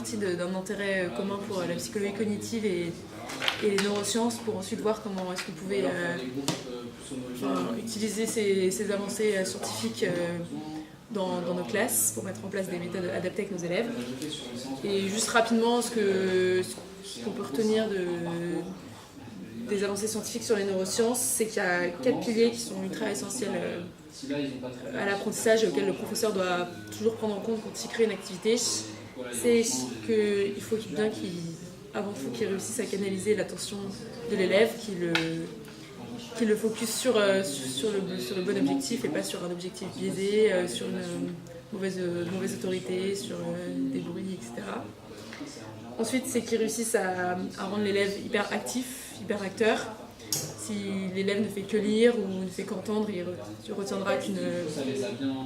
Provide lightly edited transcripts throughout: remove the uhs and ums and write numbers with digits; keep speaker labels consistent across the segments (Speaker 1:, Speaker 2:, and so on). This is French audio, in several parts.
Speaker 1: parti d'un intérêt commun pour la psychologie cognitive et les neurosciences pour ensuite voir comment est-ce qu'on pouvait utiliser ces avancées scientifiques dans nos classes pour mettre en place des méthodes adaptées avec nos élèves. Et juste rapidement, ce qu'on peut retenir des avancées scientifiques sur les neurosciences, c'est qu'il y a 4 piliers qui sont ultra essentiels à l'apprentissage et auxquels le professeur doit toujours prendre en compte quand il crée une activité. C'est qu'il faut avant tout qu'il réussisse à canaliser l'attention de l'élève, qu'il le focus sur le bon objectif et pas sur un objectif biaisé, sur une mauvaise autorité, sur des bruits, etc. Ensuite, c'est qu'il réussisse à rendre l'élève hyper actif, hyper acteur. Si l'élève ne fait que lire ou ne fait qu'entendre, il retiendra qu'une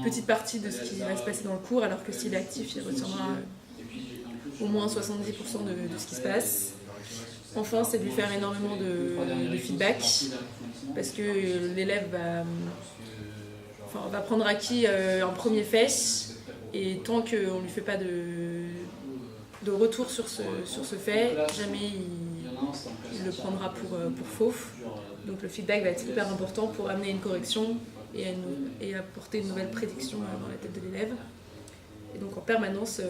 Speaker 1: petite partie de ce qui va se passer dans le cours, alors que s'il est actif, il retiendra au moins 70% de ce qui se passe. Enfin, c'est de lui faire énormément de feedback, parce que l'élève va prendre acquis un premier fait, et tant qu'on ne lui fait pas de retour sur ce fait, jamais il le prendra pour faux. Donc le feedback va être hyper important pour amener une correction et apporter une nouvelle prédiction dans la tête de l'élève. Et donc en permanence,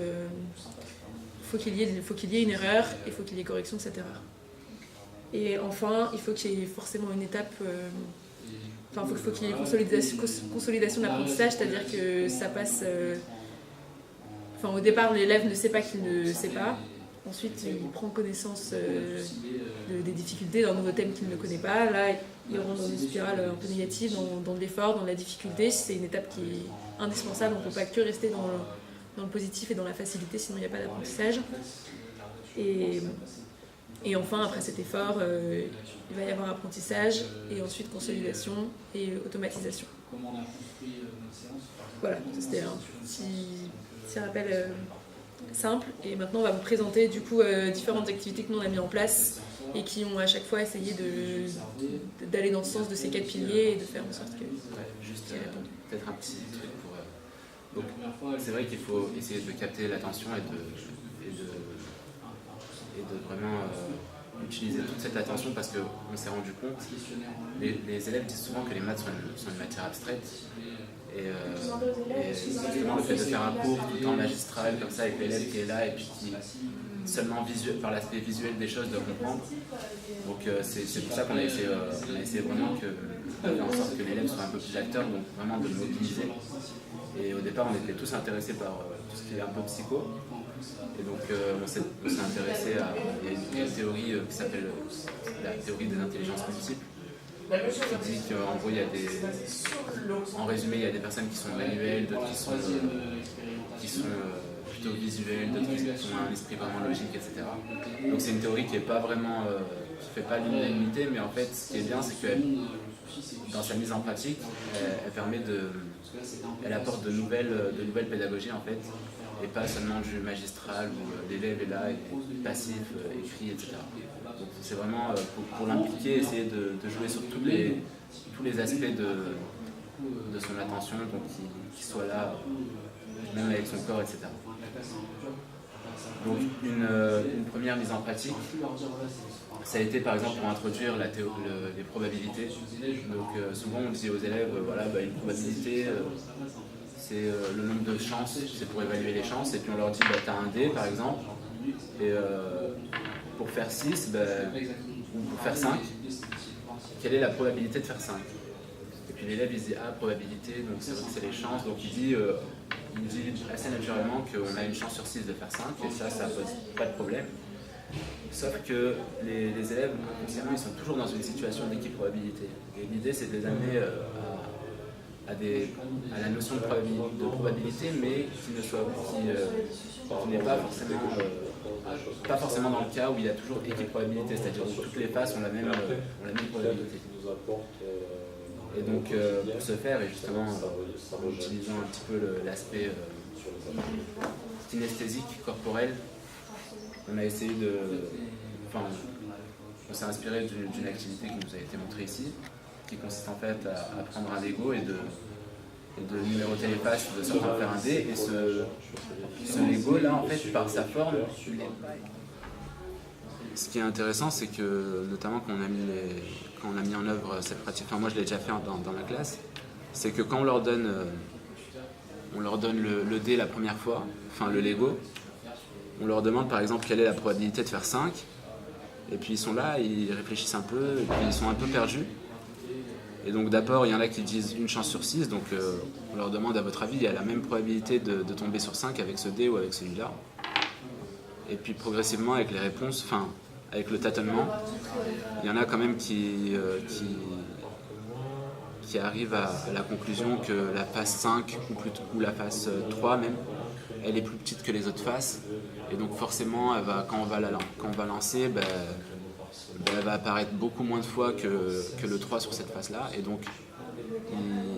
Speaker 1: faut qu'il y ait une erreur et il faut qu'il y ait correction de cette erreur. Et enfin, il faut qu'il y ait forcément une étape, faut qu'il y ait consolidation de l'apprentissage, c'est-à-dire que ça passe... au départ, l'élève ne sait pas qu'il ne sait pas. Ensuite, il prend connaissance des difficultés d'un nouveau thème qu'il ne connaît pas. Là, il rentre dans une spirale un peu négative, dans de l'effort, dans la difficulté. C'est une étape qui est indispensable. On ne peut pas que rester dans le positif et dans la facilité, sinon il n'y a pas d'apprentissage. Et enfin, après cet effort, il va y avoir apprentissage, et ensuite consolidation et automatisation. Voilà, c'était un petit rappel simple. Et maintenant, on va vous présenter du coup différentes activités que nous on a mis en place et qui ont à chaque fois essayé d'aller dans le sens de ces 4 piliers et de faire en sorte que...
Speaker 2: juste peut-être un petit truc pour... Donc, c'est vrai qu'il faut essayer de capter l'attention et de vraiment utiliser toute cette attention, parce qu'on s'est rendu compte, les élèves disent souvent que les maths sont une matière abstraite, et justement le fait de faire un cours tout le temps magistral comme ça avec l'élève qui est là et puis qui seulement par l'aspect visuel des choses de comprendre. Donc c'est pour ça qu'on a essayé vraiment de faire en sorte que l'élève soit un peu plus acteur, donc vraiment de le mobiliser. Et au départ on était tous intéressés par tout ce qui est un peu psycho. Et donc on s'est intéressé à une théorie qui s'appelle la théorie des intelligences multiples, qui dit qu'en gros en résumé il y a des personnes qui sont manuelles, d'autres qui sont plutôt visuelles, d'autres qui ont un esprit vraiment logique, etc. Donc c'est une théorie qui est pas vraiment, qui fait pas l'unanimité, mais en fait ce qui est bien c'est que dans sa mise en pratique, elle apporte de nouvelles pédagogies en fait, et pas seulement du magistral où l'élève est là, et passif, écrit, etc. Donc c'est vraiment pour l'impliquer, essayer de jouer sur tous les aspects de son attention, donc qu'il soit là, même avec son corps, etc. Donc une première mise en pratique, ça a été par exemple pour introduire les probabilités. Donc souvent on dit aux élèves, une probabilité, c'est le nombre de chances, c'est pour évaluer les chances, et puis on leur dit tu as un dé par exemple, et pour faire 6 ou pour faire 5, quelle est la probabilité de faire 5? Et puis l'élève il se dit probabilité, donc c'est vrai que c'est les chances, donc il dit assez naturellement qu'on a une chance sur 6 de faire 5, et ça pose pas de problème. Sauf que les élèves, inconsciemment, ils sont toujours dans une situation d'équiprobabilité. Et l'idée, c'est de les amener à la notion de probabilité, mais qui n'est pas forcément dans le cas où il y a toujours équiprobabilité, c'est-à-dire où toutes les faces ont la même probabilité. Et donc, pour ce faire, et justement en utilisant un petit peu l'aspect kinesthésique corporel, on a essayé on s'est inspiré d'une activité qui nous a été montrée ici, qui consiste en fait à prendre un Lego et et de numéroter les faces, de sorte d'en faire un dé. Et ce Lego là, en fait, par sa forme, ce qui est intéressant, c'est que notamment quand on a mis en œuvre cette pratique, enfin moi je l'ai déjà fait dans ma classe, c'est que quand on leur donne le dé la première fois, enfin le Lego, on leur demande par exemple quelle est la probabilité de faire 5, et puis ils sont là, ils réfléchissent un peu, et puis ils sont un peu perdus. Et donc d'abord, il y en a qui disent une chance sur 6, donc on leur demande à votre avis, il y a la même probabilité de tomber sur 5 avec ce dé ou avec celui-là. Et puis progressivement, avec les réponses, enfin avec le tâtonnement, il y en a quand même qui arrivent à la conclusion que la face 5 ou la face 3 même, elle est plus petite que les autres faces. Et donc forcément, quand on va lancer, elle va apparaître beaucoup moins de fois que le 3 sur cette face-là. Et donc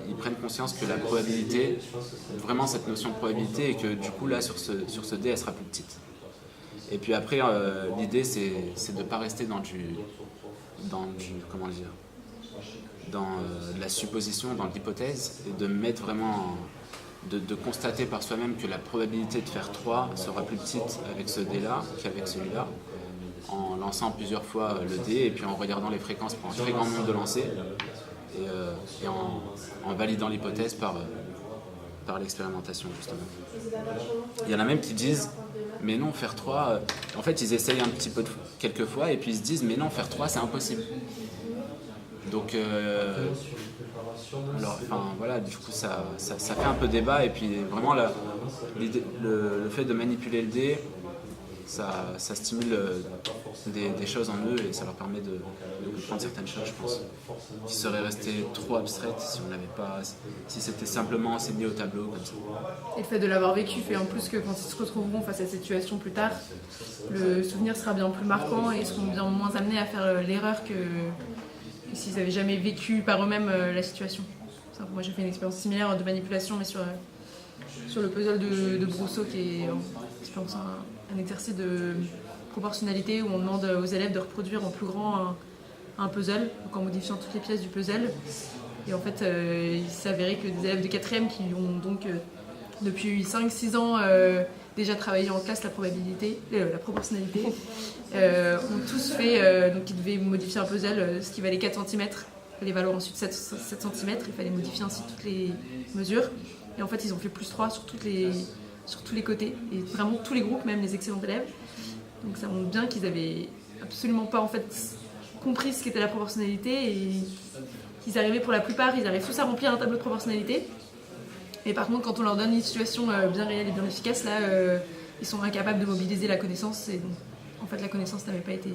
Speaker 2: ils prennent conscience que la probabilité, vraiment cette notion de probabilité, et que du coup là sur ce dé, elle sera plus petite. Et puis après, l'idée c'est de ne pas rester dans la supposition, dans l'hypothèse, et de mettre vraiment, de constater par soi-même que la probabilité de faire 3 sera plus petite avec ce dé-là qu'avec celui-là, en lançant plusieurs fois le dé et puis en regardant les fréquences pour un très grand nombre de lancers, et en validant l'hypothèse par l'expérimentation justement. Il y en a même qui disent mais non, faire 3, en fait ils essayent un petit peu quelques fois et puis ils se disent mais non, faire 3 c'est impossible. Donc alors, voilà, du coup ça fait un peu débat, et puis vraiment le fait de manipuler le dé, ça stimule des choses en eux, et ça leur permet de comprendre certaines choses, je pense, qui seraient restées trop abstraites si c'était simplement enseigné au tableau comme ça.
Speaker 1: Et le fait de l'avoir vécu fait en plus que quand ils se retrouveront face à cette situation plus tard, le souvenir sera bien plus marquant et ils seront bien moins amenés à faire l'erreur que s'ils n'avaient jamais vécu par eux-mêmes la situation. Moi j'ai fait une expérience similaire de manipulation, mais sur le puzzle de Brousseau, qui est je pense un exercice de proportionnalité où on demande aux élèves de reproduire en plus grand un puzzle, donc en modifiant toutes les pièces du puzzle. Et en fait, il s'avérait que des élèves de 4e qui ont donc depuis 5-6 ans déjà travaillé en classe la proportionnalité, ont tous fait, donc ils devaient modifier un puzzle, ce qui valait 4 cm, il fallait valoir ensuite 7 cm, il fallait modifier ainsi toutes les mesures. Et en fait, ils ont fait +3 sur tous les côtés, et vraiment tous les groupes, même les excellents élèves. Donc ça montre bien qu'ils avaient absolument pas en fait compris ce qu'était la proportionnalité, et qu'ils arrivaient, pour la plupart, ils arrivent tous à remplir un tableau de proportionnalité. Et par contre, quand on leur donne une situation bien réelle et bien efficace, là, ils sont incapables de mobiliser la connaissance, et donc en fait la connaissance n'avait pas été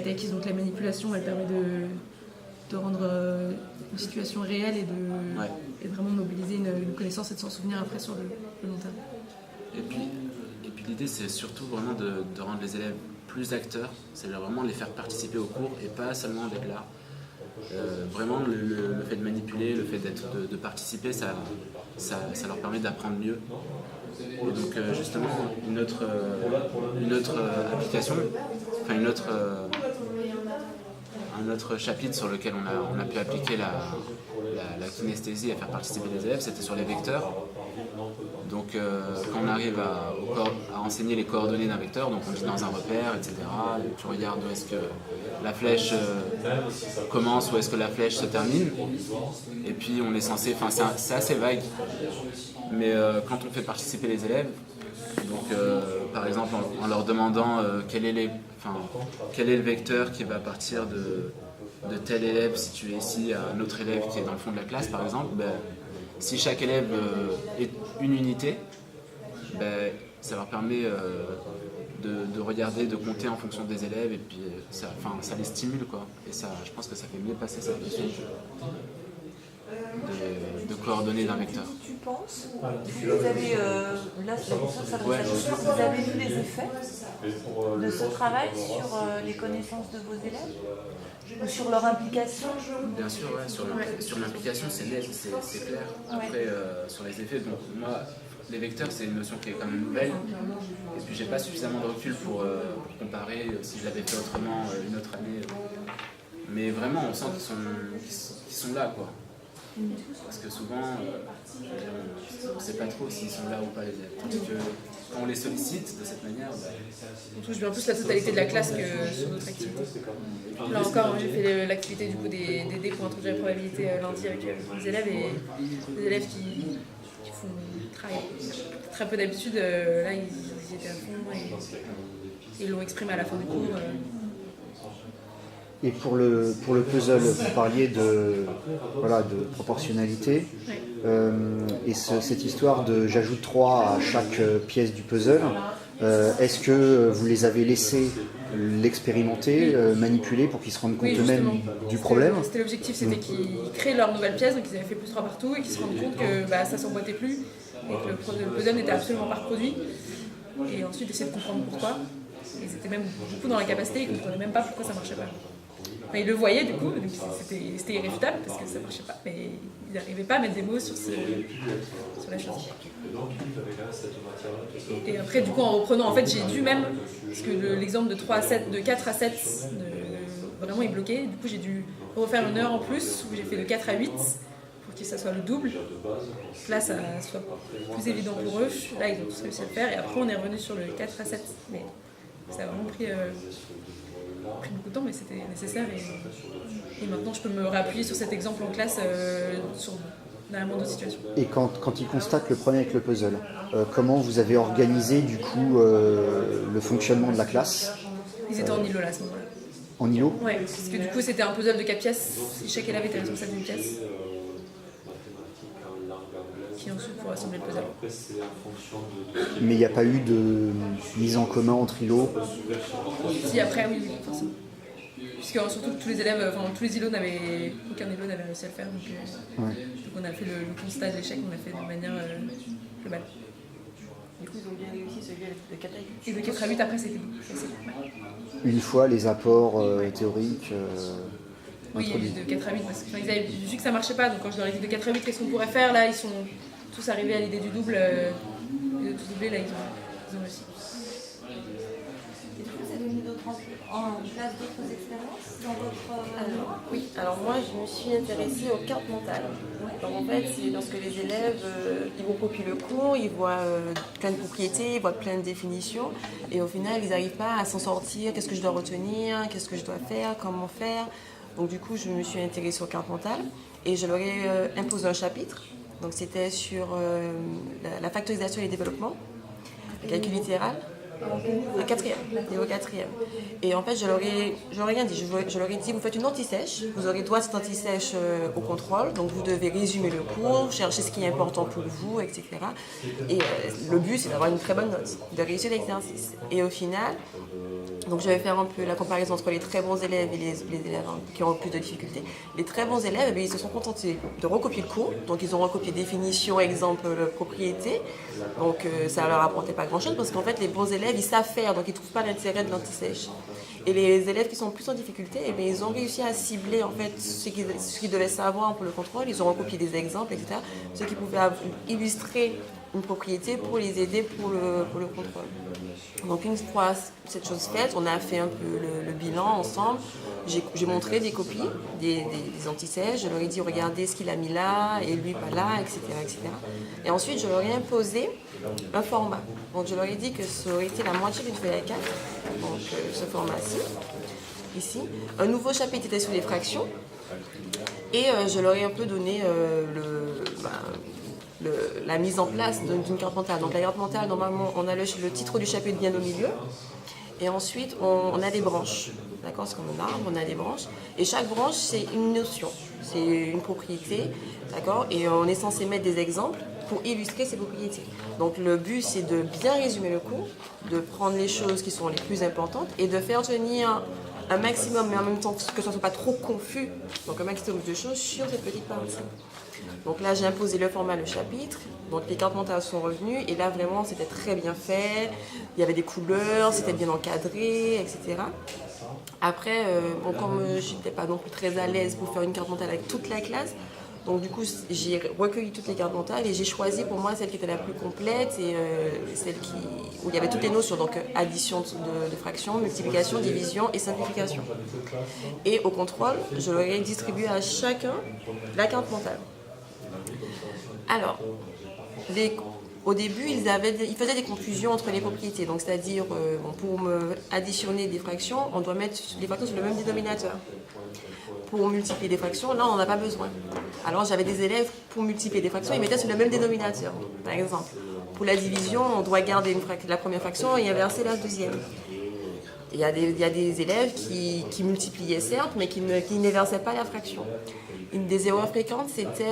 Speaker 1: acquise. Donc la manipulation, elle permet de rendre une situation réelle et de vraiment mobiliser une connaissance et de s'en souvenir après sur le long terme.
Speaker 2: Et puis l'idée, c'est surtout vraiment de rendre les élèves plus acteurs, c'est-à-dire vraiment les faire participer au cours et pas seulement d'être là. Vraiment le fait de manipuler, le fait de participer, ça leur permet d'apprendre mieux. Et donc justement une autre application, enfin un autre chapitre sur lequel on a pu appliquer la kinesthésie et faire participer les élèves, c'était sur les vecteurs. Donc quand on arrive à enseigner les coordonnées d'un vecteur, donc on dit dans un repère, etc. Et tu regardes où est-ce que la flèche commence, où est-ce que la flèche se termine. Et puis on est censé, c'est assez vague, mais quand on fait participer les élèves, donc par exemple en leur demandant quel est le vecteur qui va partir de tel élève situé ici à un autre élève qui est dans le fond de la classe par exemple, si chaque élève est une unité, ça leur permet de regarder, de compter en fonction des élèves, et puis ça les stimule, quoi. Et ça, je pense que ça fait mieux passer cette notion de coordonnées d'un vecteur.
Speaker 3: Tu penses, vous avez, là ça vous avez vu les effets de ce travail sur les connaissances de vos élèves ou sur leur implication?
Speaker 2: Bien sûr, ouais, sur l'implication c'est net, c'est clair. Après, sur les effets, donc moi, les vecteurs c'est une notion qui est quand même nouvelle, et puis j'ai pas suffisamment de recul pour comparer si je l'avais fait autrement une autre année. Mais vraiment on sent qu'ils sont là, quoi. Parce que souvent, on ne sait pas trop s'ils sont là ou pas les élèves. Tandis que quand on les sollicite de cette manière,
Speaker 1: on touche bien plus la totalité de la classe que sur d'autres activités. Là encore, j'ai fait l'activité du coup des dés pour introduire la probabilité lundi avec les élèves, et les élèves qui font très peu d'habitude, là ils étaient à fond et ils l'ont exprimé à la fin du cours.
Speaker 4: Et pour le puzzle, vous parliez de proportionnalité. Et cette histoire de j'ajoute 3 à chaque pièce du puzzle, est-ce que vous les avez laissés l'expérimenter, manipuler pour qu'ils se rendent compte eux-mêmes du problème?
Speaker 1: C'était l'objectif, c'était qu'ils créent leur nouvelle pièce, donc ils avaient fait +3 partout et qu'ils se rendent compte que ça s'emboîtait plus et que le puzzle n'était absolument pas reproduit. Et ensuite essayer de comprendre pourquoi. Ils étaient même beaucoup dans l'incapacité, ils ne comprenaient même pas pourquoi ça ne marchait pas. Enfin, ils le voyaient du coup, donc c'était irréfutable parce que ça ne marchait pas, mais ils n'arrivaient pas à mettre des mots sur la chose. Et après, du coup, en reprenant, en fait, j'ai dû même, parce que l'exemple de 4 à 7, vraiment il bloquait, du coup j'ai dû refaire une heure en plus, où j'ai fait de 4 à 8, pour que ça soit le double. Là, ça soit plus évident pour eux. Là, ils ont tous réussi à le faire, et après on est revenu sur le 4 à 7. Mais ça a vraiment pris beaucoup de temps, mais c'était nécessaire. Et maintenant, je peux me réappuyer sur cet exemple en classe dans un monde de situation.
Speaker 4: Et quand ils constatent le problème avec le puzzle, comment vous avez organisé du coup le fonctionnement de la classe?
Speaker 1: Ils étaient en îlot là à ce moment-là.
Speaker 4: En îlot?
Speaker 1: Oui, parce que du coup c'était un puzzle de 4 pièces, et chaque élève était responsable d'une pièce. Qui ensuite pourra assembler le puzzle.
Speaker 4: Mais il n'y a pas eu de mise en commun entre îlots?
Speaker 1: Si, après, oui, forcément. Puisque surtout tous les élèves, tous les îlots aucun îlot n'avait réussi à le faire. Donc on a fait le constat de l'échec, on l'a fait de manière globale.
Speaker 3: Du coup, ils ont bien réussi celui de 4 à 8.
Speaker 1: Et de 4 à 8, après, c'était
Speaker 4: une fois les apports théoriques
Speaker 1: oui,
Speaker 4: introduits.
Speaker 1: De 4 à 8, parce qu'ils avaient vu que ça marchait pas, donc quand je leur ai dit de 4 à 8, qu'est-ce qu'on pourrait faire, là, ils sont tous arrivés à l'idée du double, et de tout doubler, là, ils ont réussi.
Speaker 3: Et du coup, vous avez mis en place d'autres expériences dans votre...
Speaker 5: Oui, alors moi je me suis intéressée aux cartes mentales. Donc en fait, c'est lorsque les élèves ils vont copier le cours, ils voient plein de propriétés, ils voient plein de définitions, et au final ils n'arrivent pas à s'en sortir, qu'est-ce que je dois retenir, qu'est-ce que je dois faire, comment faire. Donc du coup je me suis intéressée aux cartes mentales et je leur ai imposé un chapitre. Donc c'était sur la factorisation et le développement, le calcul littéral. Au quatrième. Et en fait, je leur ai rien dit. Je leur ai dit, vous faites une anti-sèche, vous aurez droit à cette anti-sèche au contrôle, donc vous devez résumer le cours, chercher ce qui est important pour vous, etc. Et le but, c'est d'avoir une très bonne note, de réussir l'exercice. Et au final, donc je vais faire un peu la comparaison entre les très bons élèves et les élèves qui ont le plus de difficultés. Les très bons élèves, ils se sont contentés de recopier le cours, donc ils ont recopié définition, exemple, propriété. Donc ça leur apportait pas grand-chose parce qu'en fait les bons élèves ils savent faire, donc ils ne trouvent pas l'intérêt de l'anti-sèche. Et les élèves qui sont plus en difficulté, ils ont réussi à cibler en fait ce qu'ils devaient savoir pour le contrôle. Ils ont recopié des exemples, etc. Ce qui pouvait illustrer une propriété pour les aider pour le contrôle. Donc une fois cette chose faite, on a fait un peu le bilan ensemble. J'ai montré des copies, des anti-sèches. Je leur ai dit regardez ce qu'il a mis là et lui pas là, etc., etc. Et ensuite je leur ai imposé un format. Donc je leur ai dit que ça aurait été la moitié d'une feuille A4, donc ce format-ci, ici. Un nouveau chapitre était sur les fractions et je leur ai un peu donné la mise en place d'une carte mentale. Donc la carte mentale, normalement, on a le titre du chapitre bien au milieu. Et ensuite, on a des branches. D'accord, c'est comme un arbre, on a des branches. Et chaque branche, c'est une notion, c'est une propriété. D'accord, et on est censé mettre des exemples pour illustrer ces propriétés. Donc le but, c'est de bien résumer le cours, de prendre les choses qui sont les plus importantes et de faire tenir un maximum, mais en même temps que ça ne soit pas trop confus, donc un maximum de choses sur cette petite partie. Donc là, j'ai imposé le format, le chapitre. Donc les cartes mentales sont revenues. Et là, vraiment, c'était très bien fait. Il y avait des couleurs, c'était bien encadré, etc. Après, comme je n'étais pas non plus très à l'aise pour faire une carte mentale avec toute la classe, donc du coup, j'ai recueilli toutes les cartes mentales et j'ai choisi pour moi celle qui était la plus complète et celle où il y avait toutes les notions, donc addition de fractions, multiplication, division et simplification. Et au contrôle, je leur ai distribué à chacun la carte mentale. Alors, au début, ils faisaient des confusions entre les propriétés. Donc, c'est-à-dire, pour additionner des fractions, on doit mettre les fractions sur le même dénominateur. Pour multiplier des fractions, là, on n'en a pas besoin. Alors, j'avais des élèves, pour multiplier des fractions, ils mettaient sur le même dénominateur, par exemple. Pour la division, on doit garder la première fraction et inverser la deuxième. Il y a des élèves qui multipliaient certes, mais qui n'inversaient pas la fraction. Une des erreurs fréquentes, c'était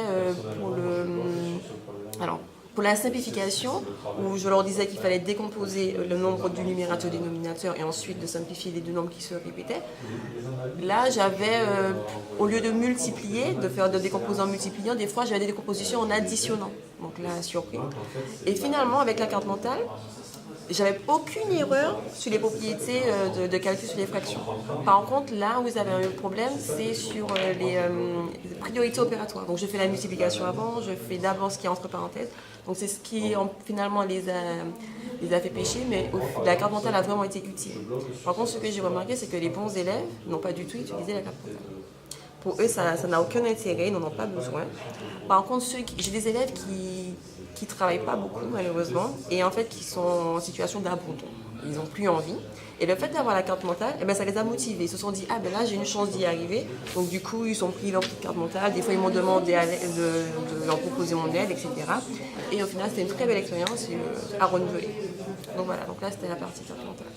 Speaker 5: pour la simplification, où je leur disais qu'il fallait décomposer le nombre du numérateur et du dénominateur et ensuite de simplifier les deux nombres qui se répétaient. Là, j'avais, au lieu de multiplier, de faire de décomposer en multipliant, des fois j'avais des décompositions en additionnant. Donc là, surpris. Et finalement, avec la carte mentale, j'avais aucune erreur sur les propriétés de calcul sur les fractions. Par contre, là où vous avez un problème, c'est sur les priorités opératoires. Donc je fais la multiplication avant, je fais d'abord ce qui est entre parenthèses. Donc c'est ce qui finalement les a fait pécher, mais la carte mentale a vraiment été utile. Par contre, ce que j'ai remarqué, c'est que les bons élèves n'ont pas du tout utilisé la carte mentale. Pour eux, ça n'a aucun intérêt, ils n'en ont pas besoin. Par contre, j'ai des élèves qui ne travaillent pas beaucoup, malheureusement, et en fait qui sont en situation d'abandon. Ils n'ont plus envie. Et le fait d'avoir la carte mentale, ça les a motivés. Ils se sont dit, là, j'ai une chance d'y arriver. Donc, du coup, ils ont pris leur petite carte mentale. Des fois, ils m'ont demandé de leur proposer mon aide, etc. Et au final, c'était une très belle expérience à renouveler. Donc, voilà. Donc là, c'était la partie carte mentale.